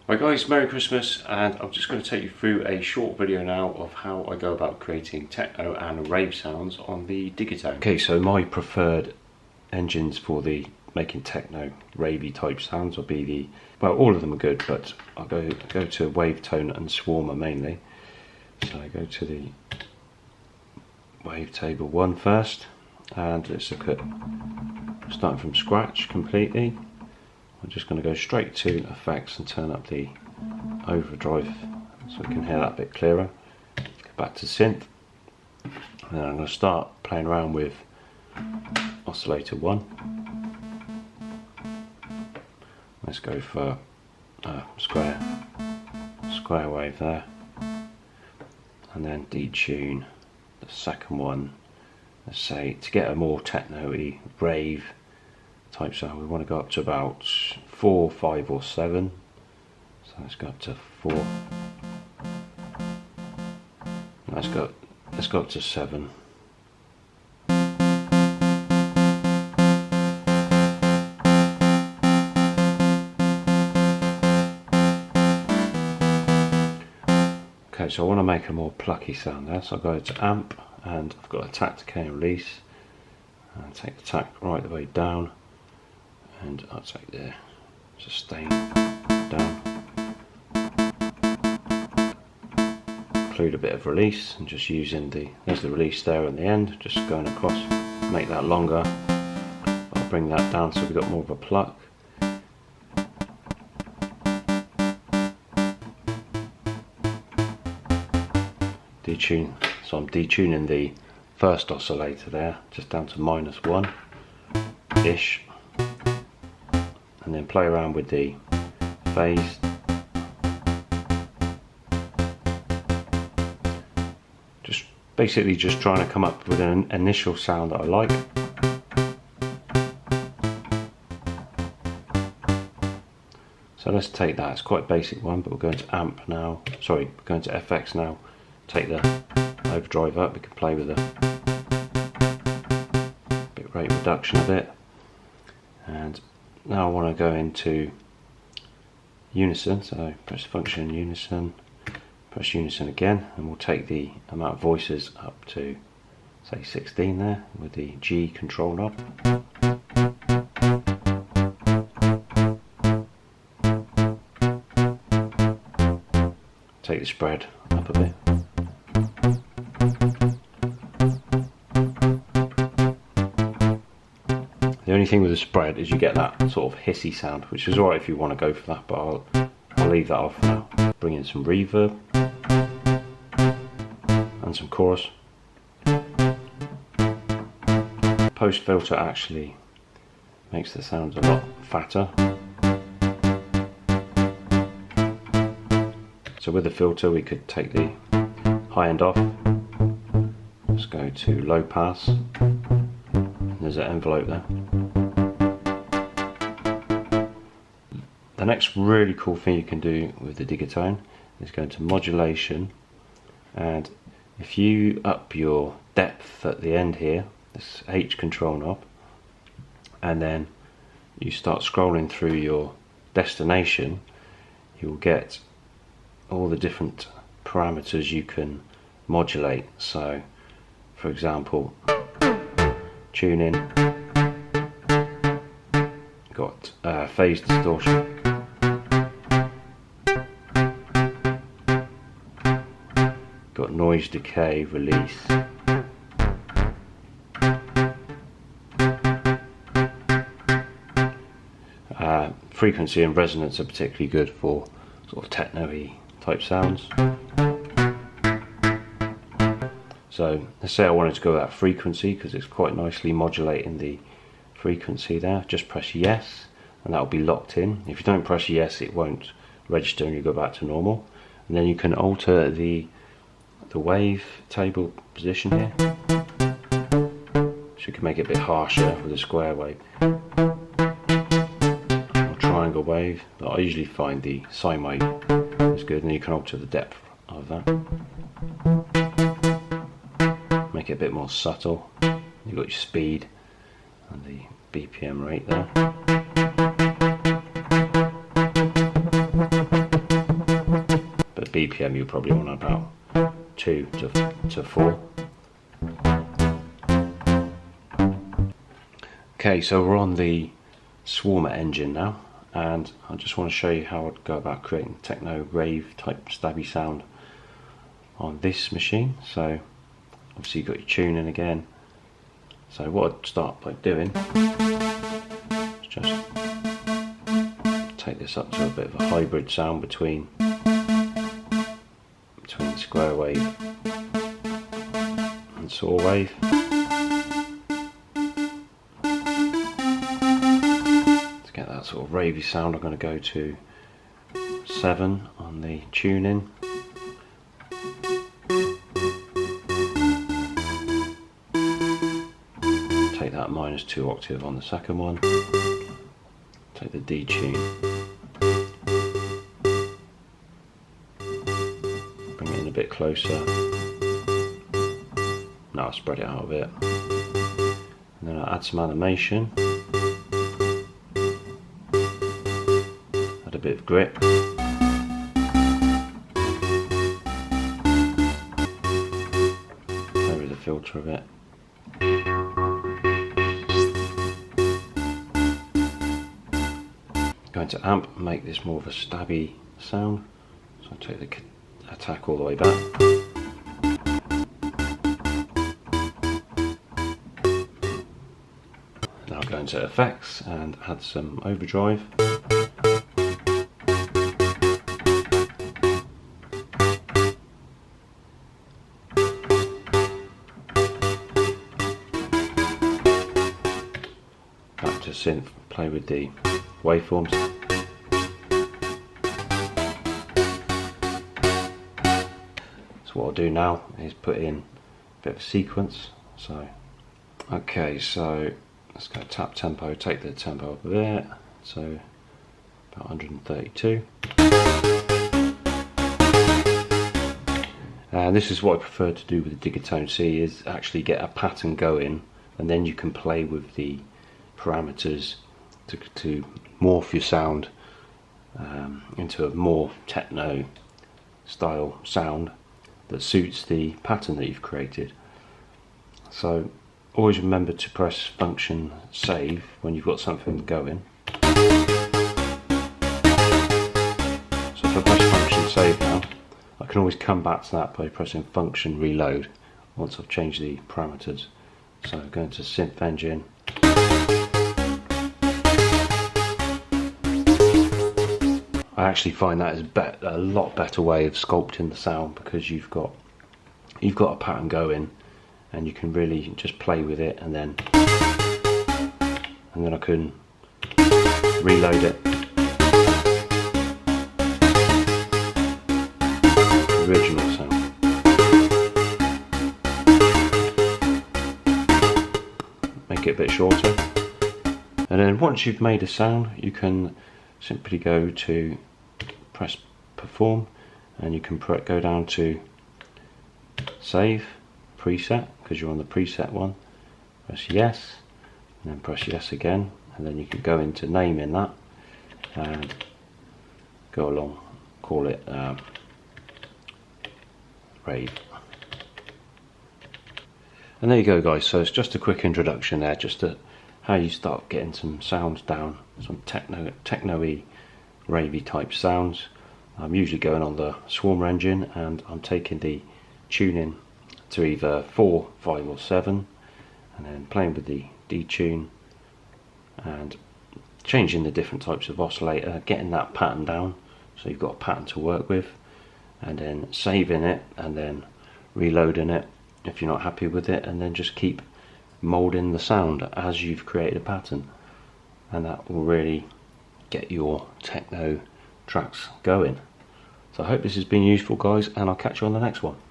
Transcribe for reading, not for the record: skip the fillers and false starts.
Right guys, Merry Christmas, and I'm just going to take you through a short video now of how I go about creating techno and rave sounds on the Digitone. Okay, so my preferred engines for the making techno ravey type sounds will be the, well, all of them are good, but I'll go to Wavetone and Swarmer mainly. So I go to the Wavetable 1 first, and let's look at starting from scratch completely. I'm just going to go straight to effects and turn up the overdrive so we can hear that a bit clearer. Go back to synth, and then I'm going to start playing around with oscillator 1. Let's go for square wave there, and then detune the second one. Let's say to get a more techno-y rave type sound, we want to go up to about 4, 5 or 7. So let's go up to 4. Let's go up to 7. Okay, so I want to make a more plucky sound there, so I'll go to amp, and I've got attack, decay and release, and take the attack right the way down, and I'll take the sustain down, include a bit of release, and just using there's the release there on the end, just going across, make that longer. I'll bring that down so we've got more of a pluck. Detune, so I'm detuning the first oscillator there, just down to -1 ish, and then play around with the phase. Just basically just trying to come up with an initial sound that I like. So let's take that, it's quite a basic one, but we're going to amp now, sorry, we're going to FX now. Take the overdrive up, we can play with the bit rate reduction a bit, and now I want to go into unison, so press function unison, press unison again, and we'll take the amount of voices up to say 16 there with the G control knob. Take the spread up a bit. The only thing with the spread is you get that sort of hissy sound, which is alright if you want to go for that, but I'll leave that off now. Bring in some reverb and some chorus. Post filter actually makes the sounds a lot fatter. So with the filter we could take the high end off. Let's go to low pass. There's an envelope there. The next really cool thing you can do with the Digitone is go to modulation, and if you up your depth at the end here, this H control knob, and then you start scrolling through your destination, you will get all the different parameters you can modulate. So for example, tuning, got phase distortion, got noise decay, release, frequency and resonance are particularly good for sort of techno-y type sounds. So let's say I wanted to go with that frequency because it's quite nicely modulating the frequency there. Just press yes, and that will be locked in. If you don't press yes, it won't register and you go back to normal. And then you can alter the wave table position here. So you can make it a bit harsher with a square wave or triangle wave. But I usually find the sine wave is good, and you can alter the depth of that. Make it a bit more subtle. You've got your speed and the BPM rate there. BPM you're probably on about 2 to 4. Okay, so we're on the Swarmer engine now, and I just want to show you how I'd go about creating Techno Rave type stabby sound on this machine. So obviously you've got your tuning again. So what I'd start by doing is just take this up to a bit of a hybrid sound between square wave and saw wave. To get that sort of ravey sound, I'm going to go to 7 on the tuning. Take that -2 octave on the second one. Take the D tune. Bring it in a bit closer. Now I'll spread it out a bit. And then I'll add some animation. Add a bit of grip. Play with the filter a bit. Going to amp and make this more of a stabby sound. So I'll take the attack all the way back. Now go into effects and add some overdrive. Back to synth, play with the waveforms. So what I'll do now is put in a bit of a sequence. So okay, so let's go tap tempo, take the tempo up a bit, so about 132. And this is what I prefer to do with the Digitone C, is actually get a pattern going, and then you can play with the parameters to morph your sound into a more techno style sound that suits the pattern that you've created. So always remember to press function save when you've got something going. So if I press function save now, I can always come back to that by pressing function reload once I've changed the parameters. So going to synth engine. I actually find that is a lot better way of sculpting the sound, because you've got a pattern going and you can really just play with it, and then I can reload it. Original sound. Make it a bit shorter, and then once you've made a sound, you can simply go to press perform, and you can go down to save preset, because you're on the preset one. Press yes, and then press yes again, and then you can go into naming that and go along, call it Rave. And there you go guys, so it's just a quick introduction there, just to how you start getting some sounds down, some techno-y, ravey type sounds. I'm usually going on the Swarmer engine, and I'm taking the tuning to either 4, 5 or 7, and then playing with the D tune and changing the different types of oscillator, getting that pattern down so you've got a pattern to work with, and then saving it and then reloading it if you're not happy with it, and then just keep moulding the sound as you've created a pattern, and that will really get your techno tracks going. So I hope this has been useful guys, and I'll catch you on the next one.